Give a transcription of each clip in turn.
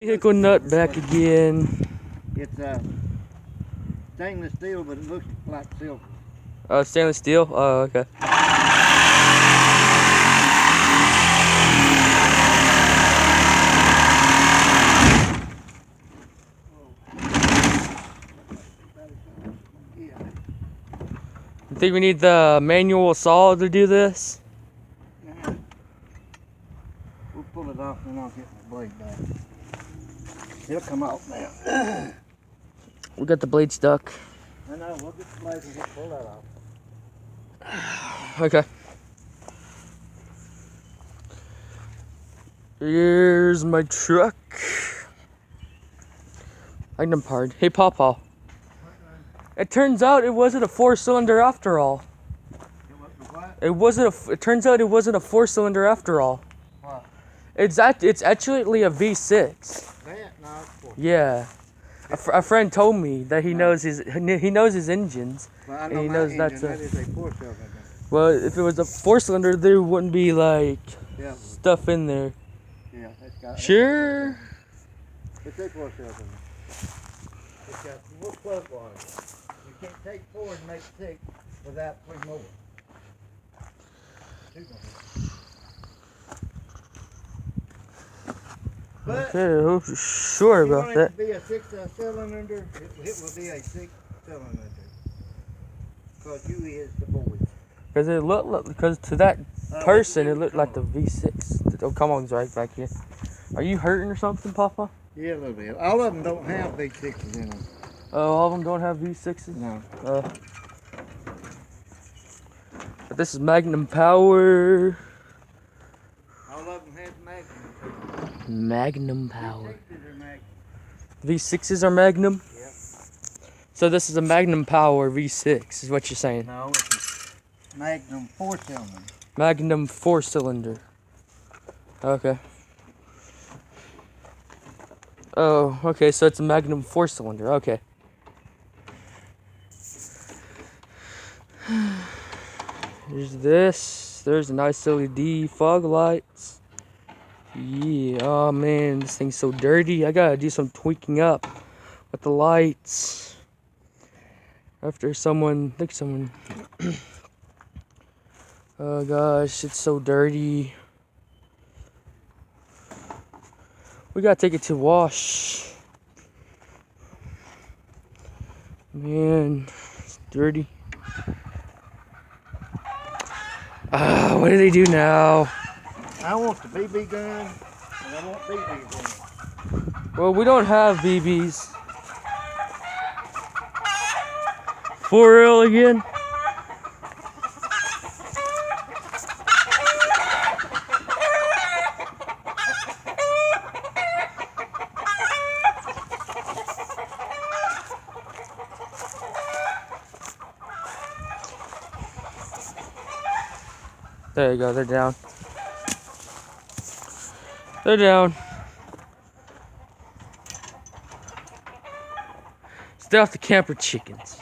Vehicle nut back again. It's stainless steel, but it looks like silver. Stainless steel? Oh, okay. You think we need the manual saw to do this? Nah. We'll pull it off and then I'll get my blade back. It'll come off now. We got the blade stuck. I know, we'll get the blade and we'll pull that off. Okay. Here's my truck. Magnum powered. Hey, Pawpaw. It turns out it wasn't a 4-cylinder after all. It turns out it wasn't a 4-cylinder after all. What? It's actually a V6. That? No, it's 4. Yeah. A friend told me that he knows his engines. Well, I and know he my knows engine, that's that is a 4-cylinder. Well, if it was a 4-cylinder, there wouldn't be like Yeah. stuff in there. Yeah, it's got. Sure. It's a 4-cylinder. It's got 4 plug wires. You can't take 4 and make 6 without 3 more. 2 more. But Okay, hope you're sure about that. if you want it to be a 6-cylinder, it will be a 6-cylinder. Because you is the boy. Because to that person it looked like the V6. Oh, come on, it's right back here. Are you hurting or something, Papa? Yeah, a little bit. All of them don't have V6s in them. Oh, all of them don't have V6s? No. But this is Magnum power. All of them have Magnum. Magnum power. V6s V6s are Magnum. are Magnum? Yep. So this is a Magnum power V6 is what you're saying? No, it's a Magnum 4-cylinder. Magnum 4-cylinder. Okay. Oh, okay, so it's a Magnum 4-cylinder. Okay. Here's this. There's a nice LED fog lights. Yeah. Oh man, this thing's so dirty. I gotta do some tweaking up with the lights. After someone, I think someone. Oh gosh, it's so dirty. We gotta take it to wash. Man, it's dirty. What do they do now? I want the BB gun, and I want BB gun. Well, we don't have BBs. For real again? There you go, they're down. They're down. Stay off the camper chickens.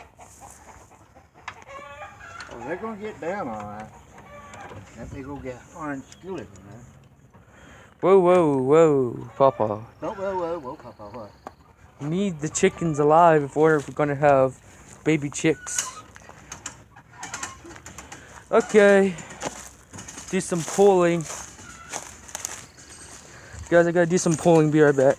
Oh, they're gonna get down all right. That big old orange skillet in there. Whoa, whoa, whoa, Papa. Oh, whoa, Papa, what? We need the chickens alive if we're gonna have baby chicks. Okay. Do some pulling. Guys, I gotta do some pulling. Be right back.